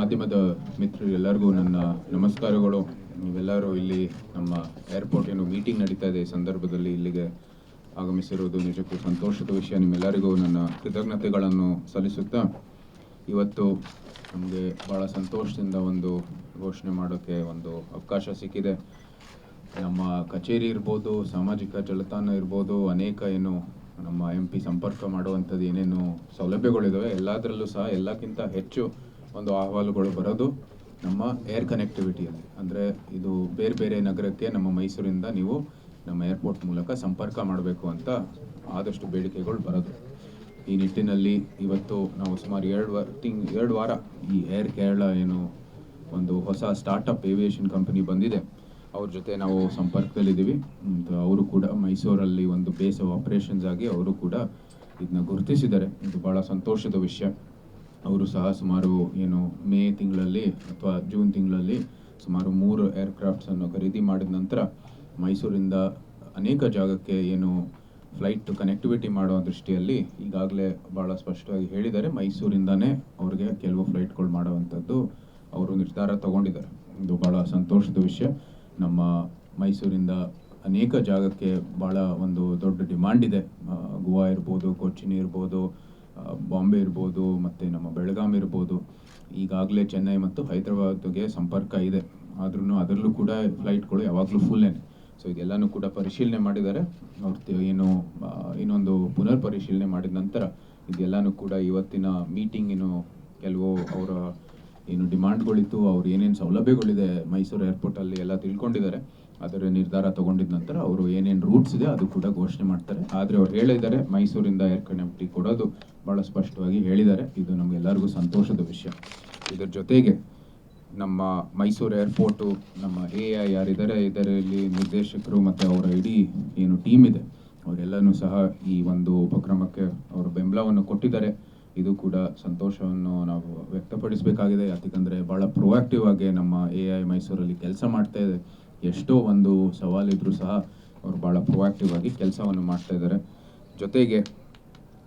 ಮಾಧ್ಯಮದ ಮಿತ್ರರೆಲ್ಲರಿಗೂ ನನ್ನ ನಮಸ್ಕಾರಗಳು. ನೀವೆಲ್ಲರೂ ಇಲ್ಲಿ ನಮ್ಮ ಏರ್ಪೋರ್ಟ್ ಏನು ಮೀಟಿಂಗ್ ನಡೀತಾ ಇದೆ ಈ ಸಂದರ್ಭದಲ್ಲಿ ಇಲ್ಲಿಗೆ ಆಗಮಿಸಿರುವುದು ನಿಜಕ್ಕೂ ಸಂತೋಷದ ವಿಷಯ. ನಿಮ್ಮೆಲ್ಲರಿಗೂ ನನ್ನ ಕೃತಜ್ಞತೆಗಳನ್ನು ಸಲ್ಲಿಸುತ್ತಾ ಇವತ್ತು ನಮಗೆ ಭಾಳ ಸಂತೋಷದಿಂದ ಒಂದು ಘೋಷಣೆ ಮಾಡೋಕ್ಕೆ ಒಂದು ಅವಕಾಶ ಸಿಕ್ಕಿದೆ. ನಮ್ಮ ಕಚೇರಿ ಇರ್ಬೋದು, ಸಾಮಾಜಿಕ ಜಾಲತಾಣ ಇರ್ಬೋದು, ಅನೇಕ ಏನು ನಮ್ಮ MP ಸಂಪರ್ಕ ಮಾಡುವಂಥದ್ದು ಏನೇನು ಸೌಲಭ್ಯಗಳಿದ್ದಾವೆ ಎಲ್ಲದರಲ್ಲೂ ಸಹ ಎಲ್ಲಕ್ಕಿಂತ ಹೆಚ್ಚು ಒಂದು ಅಹವಾಲುಗಳು ಬರೋದು ನಮ್ಮ ಏರ್ ಕನೆಕ್ಟಿವಿಟಿಯಲ್ಲಿ. ಅಂದರೆ ಇದು ಬೇರೆ ಬೇರೆ ನಗರಕ್ಕೆ ನಮ್ಮ ಮೈಸೂರಿಂದ ನೀವು ನಮ್ಮ ಏರ್ಪೋರ್ಟ್ ಮೂಲಕ ಸಂಪರ್ಕ ಮಾಡಬೇಕು ಅಂತ ಆದಷ್ಟು ಬೇಡಿಕೆಗಳು ಬರೋದು. ಈ ನಿಟ್ಟಿನಲ್ಲಿ ಇವತ್ತು ನಾವು ಸುಮಾರು 2 ವಾರ ಈ ಏರ್ ಕೇರಳ ಏನು ಒಂದು ಹೊಸ ಸ್ಟಾರ್ಟಪ್ ಏವಿಯೇಷನ್ ಕಂಪನಿ ಬಂದಿದೆ, ಅವ್ರ ಜೊತೆ ನಾವು ಸಂಪರ್ಕದಲ್ಲಿದ್ದೀವಿ. ಅವರು ಕೂಡ ಮೈಸೂರಲ್ಲಿ ಒಂದು ಬೇಸ್ ಆಫ್ ಆಪರೇಷನ್ಸ್ ಆಗಿ ಅವರು ಕೂಡ ಇದನ್ನ ಗುರುತಿಸಿದ್ದಾರೆ. ಇದು ಭಾಳ ಸಂತೋಷದ ವಿಷಯ. ಅವರು ಸಹ ಸುಮಾರು ಏನು ಮೇ ತಿಂಗಳಲ್ಲಿ ಅಥವಾ ಜೂನ್ ತಿಂಗಳಲ್ಲಿ ಸುಮಾರು 3 ಏರ್ಕ್ರಾಫ್ಟ್ಸನ್ನು ಖರೀದಿ ಮಾಡಿದ ನಂತರ ಮೈಸೂರಿಂದ ಅನೇಕ ಜಾಗಕ್ಕೆ ಏನು ಫ್ಲೈಟ್ ಕನೆಕ್ಟಿವಿಟಿ ಮಾಡೋ ದೃಷ್ಟಿಯಲ್ಲಿ ಈಗಾಗಲೇ ಭಾಳ ಸ್ಪಷ್ಟವಾಗಿ ಹೇಳಿದ್ದಾರೆ. ಮೈಸೂರಿಂದನೇ ಅವ್ರಿಗೆ ಕೆಲವು ಫ್ಲೈಟ್ಗಳು ಮಾಡುವಂಥದ್ದು ಅವರು ನಿರ್ಧಾರ ತಗೊಂಡಿದ್ದಾರೆ. ಇದು ಭಾಳ ಸಂತೋಷದ ವಿಷಯ. ನಮ್ಮ ಮೈಸೂರಿಂದ ಅನೇಕ ಜಾಗಕ್ಕೆ ಭಾಳ ಒಂದು ದೊಡ್ಡ ಡಿಮಾಂಡ್ ಇದೆ. ಗೋವಾ ಇರ್ಬೋದು, ಕೊಚ್ಚಿನ್ ಇರ್ಬೋದು, ಬಾಂಬೆ ಇರ್ಬೋದು, ಮತ್ತು ನಮ್ಮ ಬೆಳಗಾಂ ಇರ್ಬೋದು. ಈಗಾಗಲೇ ಚೆನ್ನೈ ಮತ್ತು ಹೈದರಾಬಾದ್ಗೆ ಸಂಪರ್ಕ ಇದೆ. ಆದ್ರೂ ಅದರಲ್ಲೂ ಕೂಡ ಫ್ಲೈಟ್ಗಳು ಯಾವಾಗಲೂ ಫುಲ್ಲೇನೆ. ಸೊ ಇದೆಲ್ಲನೂ ಕೂಡ ಪರಿಶೀಲನೆ ಮಾಡಿದ್ದಾರೆ. ಅವ್ರು ಏನು ಇನ್ನೊಂದು ಪುನರ್ ಪರಿಶೀಲನೆ ಮಾಡಿದ ನಂತರ ಇದೆಲ್ಲನೂ ಕೂಡ ಇವತ್ತಿನ ಮೀಟಿಂಗಿನ ಕೆಲವು ಅವರ ಏನು ಡಿಮಾಂಡ್ಗಳಿತ್ತು, ಅವ್ರು ಏನೇನು ಸೌಲಭ್ಯಗಳಿದೆ ಮೈಸೂರು ಏರ್ಪೋರ್ಟಲ್ಲಿ ಎಲ್ಲ ತಿಳ್ಕೊಂಡಿದ್ದಾರೆ. ಅದರ ನಿರ್ಧಾರ ತಗೊಂಡಿದ ನಂತರ ಅವರು ಏನೇನು ರೂಟ್ಸ್ ಇದೆ ಅದು ಕೂಡ ಘೋಷಣೆ ಮಾಡ್ತಾರೆ. ಆದರೆ ಅವ್ರು ಹೇಳಿದ್ದಾರೆ ಮೈಸೂರಿಂದ ಏರ್ ಕನೆಕ್ಟಿವಿಟಿ ಕೊಡೋದು ಭಾಳ ಸ್ಪಷ್ಟವಾಗಿ ಹೇಳಿದ್ದಾರೆ. ಇದು ನಮಗೆಲ್ಲರಿಗೂ ಸಂತೋಷದ ವಿಷಯ. ಇದರ ಜೊತೆಗೆ ನಮ್ಮ ಮೈಸೂರು ಏರ್ಪೋರ್ಟು ನಮ್ಮ AI ಯಾರಿದ್ದಾರೆ, ಇದರಲ್ಲಿ ನಿರ್ದೇಶಕರು ಮತ್ತು ಅವರ ಇಡೀ ಏನು ಟೀಮ್ ಇದೆ ಅವರೆಲ್ಲನೂ ಸಹ ಈ ಒಂದು ಉಪಕ್ರಮಕ್ಕೆ ಅವರು ಬೆಂಬಲವನ್ನು ಕೊಟ್ಟಿದ್ದಾರೆ. ಇದು ಕೂಡ ಸಂತೋಷವನ್ನು ನಾವು ವ್ಯಕ್ತಪಡಿಸಬೇಕಾಗಿದೆ. ಯಾಕಂದರೆ ಭಾಳ ಪ್ರೊಆಕ್ಟಿವ್ ಆಗಿ ನಮ್ಮ AI ಮೈಸೂರಲ್ಲಿ ಕೆಲಸ ಮಾಡ್ತಾ ಇದೆ. ಎಷ್ಟೋ ಒಂದು ಸವಾಲಿದ್ರೂ ಸಹ ಅವರು ಭಾಳ ಪ್ರೊಆಕ್ಟಿವ್ ಆಗಿ ಕೆಲಸವನ್ನು ಮಾಡ್ತಾ ಇದ್ದಾರೆ. ಜೊತೆಗೆ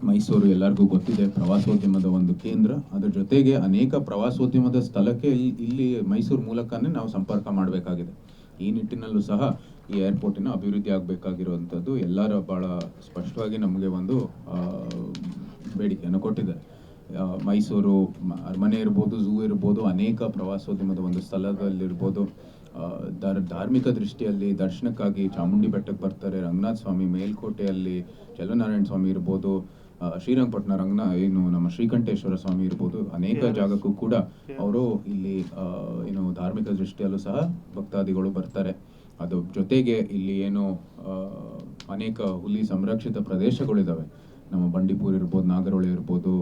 ಮೈಸೂರು ಎಲ್ಲರಿಗೂ ಗೊತ್ತಿದೆ ಪ್ರವಾಸೋದ್ಯಮದ ಒಂದು ಕೇಂದ್ರ. ಅದರ ಜೊತೆಗೆ ಅನೇಕ ಪ್ರವಾಸೋದ್ಯಮದ ಸ್ಥಳಕ್ಕೆ ಇಲ್ಲಿ ಮೈಸೂರು ಮೂಲಕನೇ ನಾವು ಸಂಪರ್ಕ ಮಾಡಬೇಕಾಗಿದೆ. ಈ ನಿಟ್ಟಿನಲ್ಲೂ ಸಹ ಈ ಏರ್ಪೋರ್ಟಿನ ಅಭಿವೃದ್ಧಿ ಆಗಬೇಕಾಗಿರುವಂಥದ್ದು ಎಲ್ಲರ ಭಾಳ ಸ್ಪಷ್ಟವಾಗಿ ನಮಗೆ ಒಂದು ಬೇಡಿಕೆಯನ್ನು ಕೊಟ್ಟಿದ್ದಾರೆ. ಮೈಸೂರು ಅರಮನೆ ಇರ್ಬೋದು, ಝೂ ಇರ್ಬೋದು, ಅನೇಕ ಪ್ರವಾಸೋದ್ಯಮದ ಒಂದು ಸ್ಥಳದಲ್ಲಿರ್ಬೋದು. ಧಾರ್ಮಿಕ ದೃಷ್ಟಿಯಲ್ಲಿ ದರ್ಶನಕ್ಕಾಗಿ ಚಾಮುಂಡಿ ಬೆಟ್ಟಕ್ಕೆ ಬರ್ತಾರೆ. ರಂಗನಾಥ ಸ್ವಾಮಿ ಮೇಲ್ಕೋಟೆಯಲ್ಲಿ ಚಲನಾರಾಯಣ ಸ್ವಾಮಿ ಇರ್ಬೋದು, ಶ್ರೀರಂಗಪಟ್ಟಣ ಏನು ನಮ್ಮ ಶ್ರೀಕಂಠೇಶ್ವರ ಸ್ವಾಮಿ ಇರ್ಬೋದು, ಅನೇಕ ಜಾಗಕ್ಕೂ ಕೂಡ ಅವರು ಇಲ್ಲಿ ಏನು ಧಾರ್ಮಿಕ ದೃಷ್ಟಿಯಲ್ಲೂ ಸಹ ಭಕ್ತಾದಿಗಳು ಬರ್ತಾರೆ. ಅದು ಜೊತೆಗೆ ಇಲ್ಲಿ ಏನು ಅನೇಕ ಹುಲಿ ಸಂರಕ್ಷಿತ ಪ್ರದೇಶಗಳಿದ್ದಾವೆ. ನಮ್ಮ ಬಂಡೀಪುರ ಇರ್ಬೋದು, ನಾಗರಹೊಳೆ ಇರ್ಬೋದು,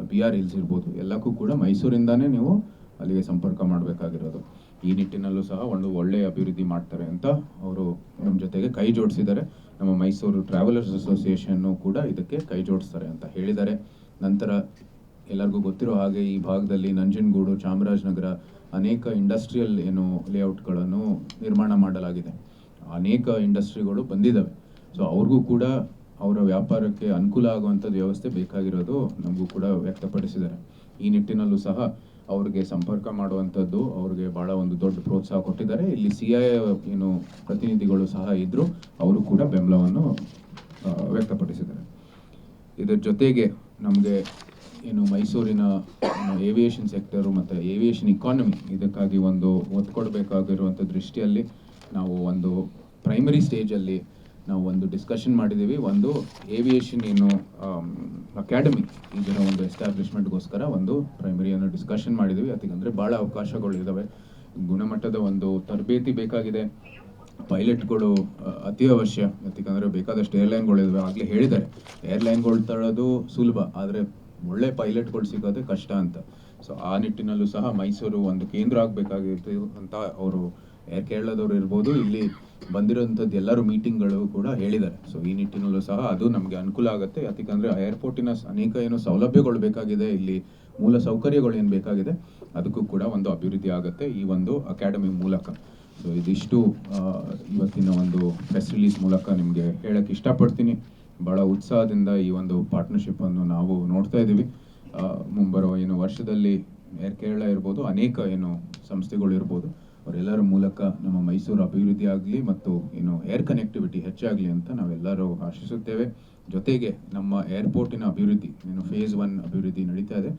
BR ಹಿಲ್ಸ್ ಇರ್ಬೋದು, ಎಲ್ಲಕ್ಕೂ ಕೂಡ ಮೈಸೂರಿಂದಾನೇ ನೀವು ಅಲ್ಲಿಗೆ ಸಂಪರ್ಕ ಮಾಡಬೇಕಾಗಿರೋದು. ಈ ನಿಟ್ಟಿನಲ್ಲೂ ಸಹ ಒಂದು ಒಳ್ಳೆಯ ಅಭಿವೃದ್ಧಿ ಮಾಡ್ತಾರೆ ಅಂತ ಅವರು ನಮ್ಮ ಜೊತೆಗೆ ಕೈ ಜೋಡಿಸಿದ್ದಾರೆ. ನಮ್ಮ ಮೈಸೂರು ಟ್ರಾವೆಲರ್ಸ್ ಅಸೋಸಿಯೇಷನ್ನು ಕೂಡ ಇದಕ್ಕೆ ಕೈ ಜೋಡಿಸ್ತಾರೆ ಅಂತ ಹೇಳಿದ್ದಾರೆ. ನಂತರ ಎಲ್ಲರಿಗೂ ಗೊತ್ತಿರೋ ಹಾಗೆ ಈ ಭಾಗದಲ್ಲಿ ನಂಜನಗೂಡು, ಚಾಮರಾಜನಗರ ಅನೇಕ ಇಂಡಸ್ಟ್ರಿಯಲ್ ಏನು ಲೇಔಟ್ಗಳನ್ನು ನಿರ್ಮಾಣ ಮಾಡಲಾಗಿದೆ. ಅನೇಕ ಇಂಡಸ್ಟ್ರಿಗಳು ಬಂದಿದ್ದಾವೆ. ಸೊ ಅವ್ರಿಗೂ ಕೂಡ ಅವರ ವ್ಯಾಪಾರಕ್ಕೆ ಅನುಕೂಲ ಆಗುವಂಥದ್ದು ವ್ಯವಸ್ಥೆ ಬೇಕಾಗಿರೋದು ನಮಗೂ ಕೂಡ ವ್ಯಕ್ತಪಡಿಸಿದ್ದಾರೆ. ಈ ನಿಟ್ಟಿನಲ್ಲೂ ಸಹ ಅವ್ರಿಗೆ ಸಂಪರ್ಕ ಮಾಡುವಂಥದ್ದು ಅವ್ರಿಗೆ ಭಾಳ ಒಂದು ದೊಡ್ಡ ಪ್ರೋತ್ಸಾಹ ಕೊಟ್ಟಿದ್ದಾರೆ. ಇಲ್ಲಿ CI ಏನು ಪ್ರತಿನಿಧಿಗಳು ಸಹ ಇದ್ದರು, ಅವರು ಕೂಡ ಬೆಂಬಲವನ್ನು ವ್ಯಕ್ತಪಡಿಸಿದ್ದಾರೆ. ಇದರ ಜೊತೆಗೆ ನಮಗೆ ಏನು ಮೈಸೂರಿನ ಏವಿಯೇಷನ್ ಸೆಕ್ಟರು ಮತ್ತು ಏವಿಯೇಷನ್ ಇಕಾನಮಿ ಇದಕ್ಕಾಗಿ ಒಂದು ಒತ್ತು ಕೊಡಬೇಕಾಗಿರುವಂಥ ದೃಷ್ಟಿಯಲ್ಲಿ ನಾವು ಒಂದು ಪ್ರೈಮರಿ ಸ್ಟೇಜಲ್ಲಿ ನಾವು ಒಂದು ಡಿಸ್ಕಷನ್ ಮಾಡಿದ್ದೀವಿ. ಒಂದು ಏವಿಯೇಷನ್ ಏನು ಅಕಾಡೆಮಿ ಇದರ ಒಂದು ಎಸ್ಟಾಬ್ಲಿಷ್ಮೆಂಟ್ಗೋಸ್ಕರ ಒಂದು ಪ್ರೈಮರಿಯನ್ನು ಡಿಸ್ಕಷನ್ ಮಾಡಿದ್ದೀವಿ. ಯಾಕಂದರೆ ಭಾಳ ಅವಕಾಶಗಳು ಇದ್ದಾವೆ. ಗುಣಮಟ್ಟದ ಒಂದು ತರಬೇತಿ ಬೇಕಾಗಿದೆ. ಪೈಲಟ್ಗಳು ಅತಿ ಅವಶ್ಯ. ಯಾಕಂದರೆ ಬೇಕಾದಷ್ಟು ಏರ್ಲೈನ್ಗಳಿದ್ದಾವೆ. ಆಗಲೇ ಹೇಳಿದ್ದಾರೆ ಏರ್ಲೈನ್ಗಳು ತಳ್ಳೋದು ಸುಲಭ, ಆದರೆ ಒಳ್ಳೆ ಪೈಲಟ್ಗಳು ಸಿಗೋದೇ ಕಷ್ಟ ಅಂತ. ಸೊ ಆ ನಿಟ್ಟಿನಲ್ಲೂ ಸಹ ಮೈಸೂರು ಒಂದು ಕೇಂದ್ರ ಆಗಬೇಕಾಗಿತ್ತು ಅಂತ ಅವರು ಏರ್ ಕೇರಳದವರು ಇರ್ಬೋದು, ಇಲ್ಲಿ ಬಂದಿರೋಂಥದ್ದು ಎಲ್ಲರೂ ಮೀಟಿಂಗ್ಗಳು ಕೂಡ ಹೇಳಿದ್ದಾರೆ. ಸೊ ಈ ನಿಟ್ಟಿನಲ್ಲೂ ಸಹ ಅದು ನಮಗೆ ಅನುಕೂಲ ಆಗುತ್ತೆ. ಯಾಕಂದರೆ ಆ ಏರ್ಪೋರ್ಟಿನ ಅನೇಕ ಏನು ಸೌಲಭ್ಯಗಳು ಬೇಕಾಗಿದೆ, ಇಲ್ಲಿ ಮೂಲ ಸೌಕರ್ಯಗಳು ಏನು ಬೇಕಾಗಿದೆ ಅದಕ್ಕೂ ಕೂಡ ಒಂದು ಅಭಿವೃದ್ಧಿ ಆಗುತ್ತೆ ಈ ಒಂದು ಅಕಾಡೆಮಿ ಮೂಲಕ. ಸೊ ಇದಿಷ್ಟು ಇವತ್ತಿನ ಒಂದು ಪ್ರೆಸ್ ರಿಲೀಸ್ ಮೂಲಕ ನಿಮಗೆ ಹೇಳಕ್ಕೆ ಇಷ್ಟಪಡ್ತೀನಿ. ಭಾಳ ಉತ್ಸಾಹದಿಂದ ಈ ಒಂದು ಪಾರ್ಟ್ನರ್ಶಿಪ್ಪನ್ನು ನಾವು ನೋಡ್ತಾ ಇದ್ದೀವಿ. ಮುಂಬರೋ ಏನು ವರ್ಷದಲ್ಲಿ ಏರ್ ಕೇರಳ ಇರ್ಬೋದು, ಅನೇಕ ಏನು ಸಂಸ್ಥೆಗಳು ಇರ್ಬೋದು, ಅವರೆಲ್ಲರ ಮೂಲಕ ನಮ್ಮ ಮೈಸೂರು ಅಭಿವೃದ್ಧಿ ಆಗಲಿ ಮತ್ತು ಏನು ಏರ್ ಕನೆಕ್ಟಿವಿಟಿ ಹೆಚ್ಚಾಗಲಿ ಅಂತ ನಾವೆಲ್ಲರೂ ಆಶಿಸುತ್ತೇವೆ. ಜೊತೆಗೆ ನಮ್ಮ ಏರ್ಪೋರ್ಟಿನ ಅಭಿವೃದ್ಧಿ ಏನು ಫೇಸ್ 1 ಅಭಿವೃದ್ಧಿ ನಡೀತಾ ಇದೆ,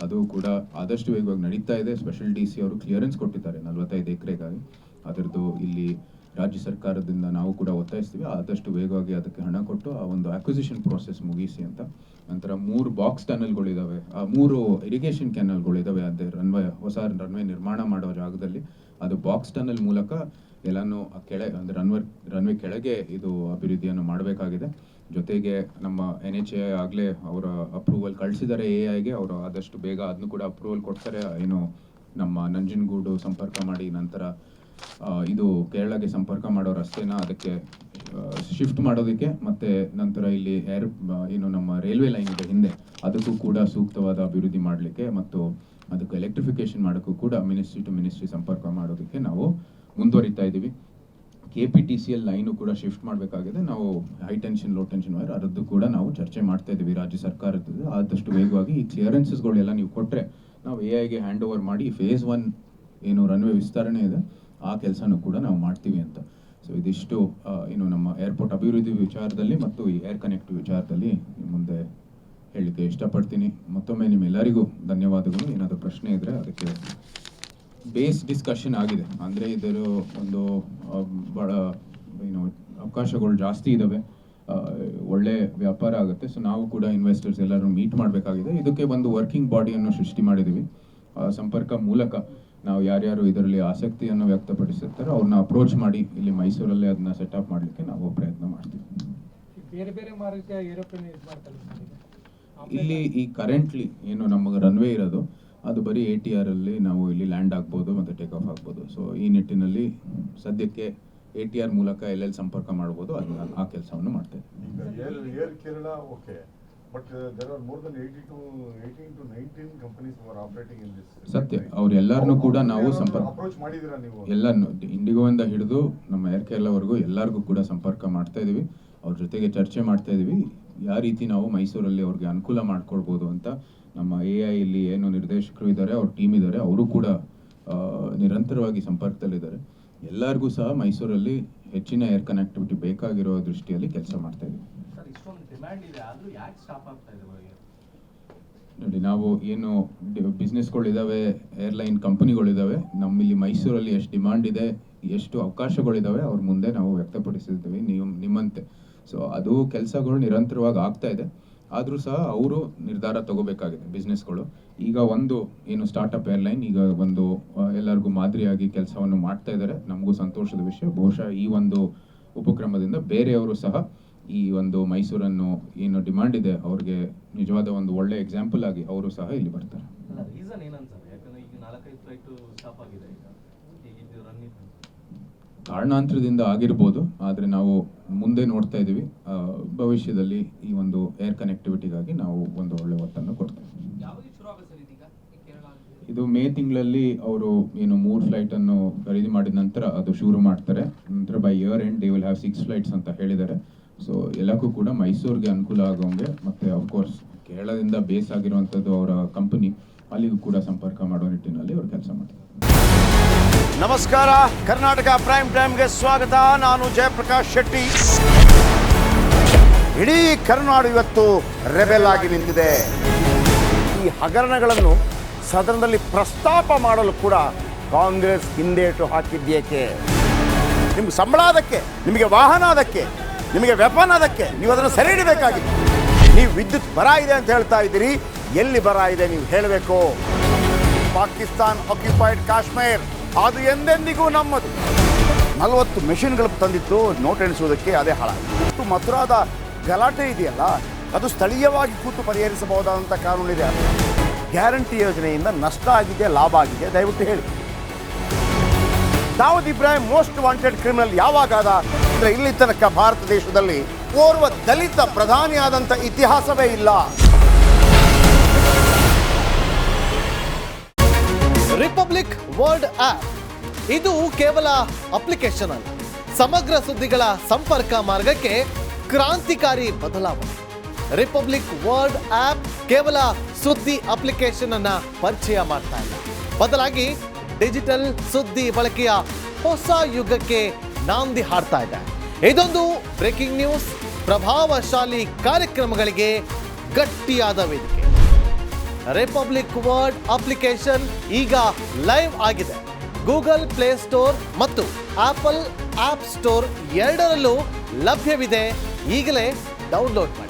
ಅದು ಕೂಡ ಆದಷ್ಟು ವೇಗವಾಗಿ ನಡೀತಾ ಇದೆ. ಸ್ಪೆಷಲ್ DC ಅವರು ಕ್ಲಿಯರೆನ್ಸ್ ಕೊಟ್ಟಿದ್ದಾರೆ 45 ಎಕರೆಗಾಗಿ. ಅದರದ್ದು ಇಲ್ಲಿ ರಾಜ್ಯ ಸರ್ಕಾರದಿಂದ ನಾವು ಕೂಡ ಒತ್ತಾಯಿಸ್ತೀವಿ, ಆದಷ್ಟು ವೇಗವಾಗಿ ಅದಕ್ಕೆ ಹಣ ಕೊಟ್ಟು ಆ ಒಂದು ಅಕ್ವಿಸಿಷನ್ ಪ್ರೋಸೆಸ್ ಮುಗಿಸಿ ಅಂತ. ನಂತರ 3 ಬಾಕ್ಸ್ ಟನಲ್ಗಳಿದ್ದಾವೆ, ಆ 3 ಇರಿಗೇಷನ್ ಕೆನಲ್ಗಳಿದ್ದಾವೆ. ಅದೇ ಹೊಸ ರನ್ವೇ ನಿರ್ಮಾಣ ಮಾಡೋ ಜಾಗದಲ್ಲಿ ಅದು ಬಾಕ್ಸ್ ಟನಲ್ ಮೂಲಕ ಎಲ್ಲಾನು ಅಂದರೆ ರನ್ವೇ ಕೆಳಗೆ ಇದು ಅಭಿವೃದ್ಧಿಯನ್ನು ಮಾಡಬೇಕಾಗಿದೆ. ಜೊತೆಗೆ ನಮ್ಮ NHAI ಆಗಲೇ ಅವರ ಅಪ್ರೂವಲ್ ಕಳಿಸಿದ್ದಾರೆ AIಗೆ, ಅವರು ಆದಷ್ಟು ಬೇಗ ಅದನ್ನು ಕೂಡ ಅಪ್ರೂವಲ್ ಕೊಡ್ತಾರೆ. ಏನು ನಮ್ಮ ನಂಜನಗೂಡು ಸಂಪರ್ಕ ಮಾಡಿ ನಂತರ ಇದು ಕೇರಳಗೆ ಸಂಪರ್ಕ ಮಾಡೋ ರಸ್ತೆನ ಅದಕ್ಕೆ ಶಿಫ್ಟ್ ಮಾಡೋದಕ್ಕೆ, ಮತ್ತು ನಂತರ ಇಲ್ಲಿ ಏನು ನಮ್ಮ ರೈಲ್ವೆ ಲೈನ್ ಇದೆ ಹಿಂದೆ, ಅದಕ್ಕೂ ಕೂಡ ಸೂಕ್ತವಾದ ಅಭಿವೃದ್ಧಿ ಮಾಡಲಿಕ್ಕೆ ಮತ್ತು ಅದಕ್ಕೆ ಎಲೆಕ್ಟ್ರಿಫಿಕೇಶನ್ ಮಾಡೋಕ್ಕೂ ಕೂಡ ಮಿನಿಸ್ಟ್ರಿ ಟು ಮಿನಿಸ್ಟ್ರಿ ಸಂಪರ್ಕ ಮಾಡೋದಕ್ಕೆ ನಾವು ಮುಂದುವರಿತಾ ಇದ್ದೀವಿ. KPTCL ಲೈನು ಕೂಡ ಶಿಫ್ಟ್ ಮಾಡಬೇಕಾಗಿದೆ. ನಾವು high tension low tension wire ಅದರದ್ದು ಕೂಡ ನಾವು ಚರ್ಚೆ ಮಾಡ್ತಾ ಇದ್ದೀವಿ ರಾಜ್ಯ ಸರ್ಕಾರದ. ಆದಷ್ಟು ವೇಗವಾಗಿ ಈ ಕ್ಲಿಯರೆನ್ಸಸ್ಗಳೆಲ್ಲ ನೀವು ಕೊಟ್ಟರೆ ನಾವು AIಗೆ ಹ್ಯಾಂಡ್ ಓವರ್ ಮಾಡಿ ಫೇಸ್ 1 ಏನು ರನ್ವೇ ವಿಸ್ತರಣೆ ಇದೆ ಆ ಕೆಲಸನೂ ಕೂಡ ನಾವು ಮಾಡ್ತೀವಿ ಅಂತ. ಸೊ ಇದಿಷ್ಟು ಏನು ನಮ್ಮ ಏರ್ಪೋರ್ಟ್ ಅಭಿವೃದ್ಧಿ ವಿಚಾರದಲ್ಲಿ ಮತ್ತು ಈ ಏರ್ ಕನೆಕ್ಟಿವ್ ವಿಚಾರದಲ್ಲಿ ಮುಂದೆ ಹೇಳಲಿಕ್ಕೆ ಇಷ್ಟಪಡ್ತೀನಿ. ಮತ್ತೊಮ್ಮೆ ನಿಮ್ಮೆಲ್ಲರಿಗೂ ಧನ್ಯವಾದಗಳು. ಏನಾದರೂ ಪ್ರಶ್ನೆ ಇದ್ದರೆ ಅದಕ್ಕೆ ಬೇಸ್ ಡಿಸ್ಕಷನ್ ಆಗಿದೆ, ಅಂದರೆ ಇದರ ಒಂದು ಭಾಳ ಏನು ಅವಕಾಶಗಳು ಜಾಸ್ತಿ ಇದ್ದಾವೆ, ಒಳ್ಳೆ ವ್ಯಾಪಾರ ಆಗುತ್ತೆ. ಸೊ ನಾವು ಕೂಡ ಇನ್ವೆಸ್ಟರ್ಸ್ ಎಲ್ಲರೂ ಮೀಟ್ ಮಾಡಬೇಕಾಗಿದೆ. ಇದಕ್ಕೆ ಒಂದು ವರ್ಕಿಂಗ್ ಬಾಡಿಯನ್ನು ಸೃಷ್ಟಿ ಮಾಡಿದ್ದೀವಿ. ಸಂಪರ್ಕ ಮೂಲಕ ನಾವು ಯಾರ್ಯಾರು ಇದರಲ್ಲಿ ಆಸಕ್ತಿಯನ್ನು ವ್ಯಕ್ತಪಡಿಸುತ್ತಾರೆ ಅವ್ರನ್ನ ಅಪ್ರೋಚ್ ಮಾಡಿ ಇಲ್ಲಿ ಮೈಸೂರಲ್ಲೇ ಅದನ್ನ ಸೆಟಪ್ ಮಾಡಲಿಕ್ಕೆ ನಾವು ಪ್ರಯತ್ನ ಮಾಡ್ತೀವಿ. ಬೇರೆ ಬೇರೆ ಮಾರ್ಗಕ್ಕೆ ಏರೋಪ್ಲೇನ್ ಯೂಸ್ ಮಾಡ್ತಾರೆ ಇಲ್ಲಿ ಈ ಕರೆಂಟ್ಲಿ ಏನು ನಮಗೆ ರನ್ವೇ ಇರೋದು ಅದು ಬರೀ ATR ಅಲ್ಲಿ ನಾವು ಇಲ್ಲಿ ಲ್ಯಾಂಡ್ ಆಗ್ಬೋದು ಮತ್ತು ಟೇಕ್ ಆಫ್ ಆಗ್ಬೋದು. ಸೊ ಈ ನಿಟ್ಟಿನಲ್ಲಿ ಸದ್ಯಕ್ಕೆ ATR ಮೂಲಕ ಎಲ್ಲೆಲ್ಲಿ ಸಂಪರ್ಕ ಮಾಡ್ಬೋದು ಅದನ್ನ ಆ ಕೆಲಸವನ್ನು ಮಾಡ್ತೇವೆ. ಸತ್ಯ, ಅವರೆಲ್ಲರನ್ನೂ ಕೂಡ ನಾವು ಎಲ್ಲರನ್ನು ಇಂಡಿಗೋಯಿಂದ ಹಿಡಿದು ನಮ್ಮ ಏರ್ ಕೇರಳವರೆಗೂ ಎಲ್ಲರಿಗೂ ಕೂಡ ಸಂಪರ್ಕ ಮಾಡ್ತಾ ಇದೀವಿ. ಅವ್ರ ಜೊತೆಗೆ ಚರ್ಚೆ ಮಾಡ್ತಾ ಇದೀವಿ ಯಾವ ರೀತಿ ನಾವು ಮೈಸೂರಲ್ಲಿ ಅವ್ರಿಗೆ ಅನುಕೂಲ ಮಾಡ್ಕೊಳ್ಬೋದು ಅಂತ. ನಮ್ಮ AI ಇಲ್ಲಿ ಏನು ನಿರ್ದೇಶಕರು ಇದ್ದಾರೆ, ಅವ್ರ ಟೀಮ್ ಇದ್ದಾರೆ, ಅವರು ಕೂಡ ನಿರಂತರವಾಗಿ ಸಂಪರ್ಕದಲ್ಲಿದ್ದಾರೆ. ಎಲ್ಲರಿಗೂ ಸಹ ಮೈಸೂರಲ್ಲಿ ಹೆಚ್ಚಿನ ಏರ್ ಕನೆಕ್ಟಿವಿಟಿ ಬೇಕಾಗಿರೋ ದೃಷ್ಟಿಯಲ್ಲಿ ಕೆಲಸ ಮಾಡ್ತಾ ಇದೀವಿ. ನೋಡಿ, ನಾವು ಏನು ಬಿಸ್ನೆಸ್ಗಳಿದ್ದಾವೆ, ಏರ್ಲೈನ್ ಕಂಪನಿಗಳಿದ್ದಾವೆ, ನಮ್ಮಲ್ಲಿ ಮೈಸೂರಲ್ಲಿ ಎಷ್ಟು ಡಿಮಾಂಡ್ ಇದೆ, ಎಷ್ಟು ಅವಕಾಶಗಳಿದ್ದಾವೆ ಅವ್ರ ಮುಂದೆ ನಾವು ವ್ಯಕ್ತಪಡಿಸಿದ್ದೀವಿ ನಿಮ್ಮಂತೆ. ಸೊ ಅದು ಕೆಲಸಗಳು ನಿರಂತರವಾಗಿ ಆಗ್ತಾ ಇದೆ. ಆದರೂ ಸಹ ಅವರು ನಿರ್ಧಾರ ತಗೋಬೇಕಾಗಿದೆ ಬಿಸ್ನೆಸ್ಗಳು. ಈಗ ಒಂದು ಏನು ಸ್ಟಾರ್ಟಪ್ ಏರ್ಲೈನ್ ಈಗ ಒಂದು ಎಲ್ಲರಿಗೂ ಮಾದರಿಯಾಗಿ ಕೆಲಸವನ್ನು ಮಾಡ್ತಾ ಇದ್ದಾರೆ. ನಮಗೂ ಸಂತೋಷದ ವಿಷಯ. ಬಹುಶಃ ಈ ಒಂದು ಉಪಕ್ರಮದಿಂದ ಬೇರೆಯವರು ಸಹ ಈ ಒಂದು ಮೈಸೂರನ್ನು ಏನು ಡಿಮಾಂಡ್ ಇದೆ ಅವ್ರಿಗೆ ನಿಜವಾದ ಒಂದು ಒಳ್ಳೆ ಎಕ್ಸಾಂಪಲ್ ಆಗಿ ಅವರು ಸಹ ಇಲ್ಲಿ ಬರ್ತಾರೆ. ಕಾರಣಾಂತರದಿಂದ ಆಗಿರ್ಬೋದು, ಆದರೆ ನಾವು ಮುಂದೆ ನೋಡ್ತಾ ಇದ್ದೀವಿ ಭವಿಷ್ಯದಲ್ಲಿ ಈ ಒಂದು ಏರ್ ಕನೆಕ್ಟಿವಿಟಿಗಾಗಿ ನಾವು ಒಂದು ಒಳ್ಳೆ ಒತ್ತನ್ನು ಕೊಡ್ತೇವೆ. ಇದು ಮೇ ತಿಂಗಳಲ್ಲಿ ಅವರು ಏನು 3 ಫ್ಲೈಟ್ ಅನ್ನು ಖರೀದಿ ಮಾಡಿದ ನಂತರ ಅದು ಶುರು ಮಾಡ್ತಾರೆ. ನಂತರ by year end they will have 6 flights ಅಂತ ಹೇಳಿದ್ದಾರೆ. ಸೊ ಎಲ್ಲಕ್ಕೂ ಕೂಡ ಮೈಸೂರಿಗೆ ಅನುಕೂಲ ಆಗೋಂಗೆ, ಮತ್ತು ಅಫ್ಕೋರ್ಸ್ ಕೇರಳದಿಂದ ಬೇಸ್ ಆಗಿರುವಂಥದ್ದು ಅವರ ಕಂಪನಿ, ಅಲ್ಲಿಗೂ ಕೂಡ ಸಂಪರ್ಕ ಮಾಡೋ ನಿಟ್ಟಿನಲ್ಲಿ ಅವರು ಕೆಲಸ ಮಾಡ್ತಾರೆ. ನಮಸ್ಕಾರ, ಕರ್ನಾಟಕ ಪ್ರೈಮ್ ಟೈಮ್ಗೆ ಸ್ವಾಗತ. ನಾನು ಜಯಪ್ರಕಾಶ್ ಶೆಟ್ಟಿ. ಇಡೀ ಕರ್ನಾಡು ಇವತ್ತು ರೆಬೆಲ್ ಆಗಿ ನಿಂತಿದೆ. ಈ ಹಗರಣಗಳನ್ನು ಸದನದಲ್ಲಿ ಪ್ರಸ್ತಾಪ ಮಾಡಲು ಕೂಡ ಕಾಂಗ್ರೆಸ್ ಹಿಂದೇಟು ಹಾಕಿದ್ದೇಕೆ? ನಿಮ್ಗೆ ಸಂಬಳ ಅದಕ್ಕೆ, ನಿಮಗೆ ವಾಹನ ಅದಕ್ಕೆ, ನಿಮಗೆ ವೆಪನ್ ಅದಕ್ಕೆ, ನೀವು ಅದನ್ನು ಸೆರೆ ಹಿಡಬೇಕಾಗಿತ್ತು. ನೀವು ವಿದ್ಯುತ್ ಬರ ಇದೆ ಅಂತ ಹೇಳ್ತಾ ಇದ್ದೀರಿ, ಎಲ್ಲಿ ಬರ ಇದೆ ನೀವು ಹೇಳಬೇಕು. ಪಾಕಿಸ್ತಾನ್ ಆಕ್ಯುಪೈಡ್ ಕಾಶ್ಮೀರ್ ಅದು ಎಂದೆಂದಿಗೂ ನಮ್ಮದು. 40 ಮೆಷಿನ್ಗಳು ತಂದಿತ್ತು ನೋಟ್ ಎಣಿಸುವುದಕ್ಕೆ, ಅದೇ ಹಾಳಾಯಿತು. ಮಥುರಾದ ಗಲಾಟೆ ಇದೆಯಲ್ಲ, ಅದು ಸ್ಥಳೀಯವಾಗಿ ಕೂತು ಪರಿಹರಿಸಬಹುದಾದಂಥ ಕಾನೂನಿದೆ. ಗ್ಯಾರಂಟಿ ಯೋಜನೆಯಿಂದ ನಷ್ಟ ಆಗಿದೆ, ಲಾಭ ಆಗಿದೆ, ದಯವಿಟ್ಟು ಹೇಳಿ. Dawood Ibrahim most wanted criminal ಯಾವಾಗಾದ ಅಂದರೆ ಇಲ್ಲಿ ತನಕ ಭಾರತ ದೇಶದಲ್ಲಿ ಓರ್ವ ದಲಿತ ಪ್ರಧಾನಿಯಾದಂಥ ಇತಿಹಾಸವೇ ಇಲ್ಲ. ರಿಪಬ್ಲಿಕ್ ವರ್ಲ್ಡ್ ಆಪ್ ಇದು ಕೇವಲ ಅಪ್ಲಿಕೇಶನ್ ಅಲ್ಲ, ಸಮಗ್ರ ಸುದ್ದಿಗಳ ಸಂಪರ್ಕ ಮಾರ್ಗಕ್ಕೆ ಕ್ರಾಂತಿಕಾರಿ ಬದಲಾವಣೆ. ರಿಪಬ್ಲಿಕ್ ವರ್ಲ್ಡ್ ಆಪ್ ಕೇವಲ ಸುದ್ದಿ ಅಪ್ಲಿಕೇಶನ್ ಅನ್ನ ಪರಿಚಯ ಮಾಡ್ತಾ ಇಲ್ಲ. ಬದಲಾಗಿ ಡಿಜಿಟಲ್ ಸುದ್ದಿ ಬಳಕೆಯ ಹೊಸ ಯುಗಕ್ಕೆ ನಾಂದಿ ಹಾಡ್ತಾ ಇದೆ. ಇದೊಂದು ಬ್ರೇಕಿಂಗ್ ನ್ಯೂಸ್, ಪ್ರಭಾವಶಾಲಿ ಕಾರ್ಯಕ್ರಮಗಳಿಗೆ ಗಟ್ಟಿಯಾದ ವೇದಿಕೆ. ರಿಪಬ್ಲಿಕ್ ವರ್ಡ್ ಅಪ್ಲಿಕೇಶನ್ ಈಗ ಲೈವ್ ಆಗಿದೆ. ಗೂಗಲ್ ಪ್ಲೇ ಸ್ಟೋರ್ ಮತ್ತು ಆಪಲ್ ಆಪ್ ಸ್ಟೋರ್ ಎರಡರಲ್ಲೂ ಲಭ್ಯವಿದೆ. ಈಗಲೇ ಡೌನ್ಲೋಡ್ ಮಾಡಿ.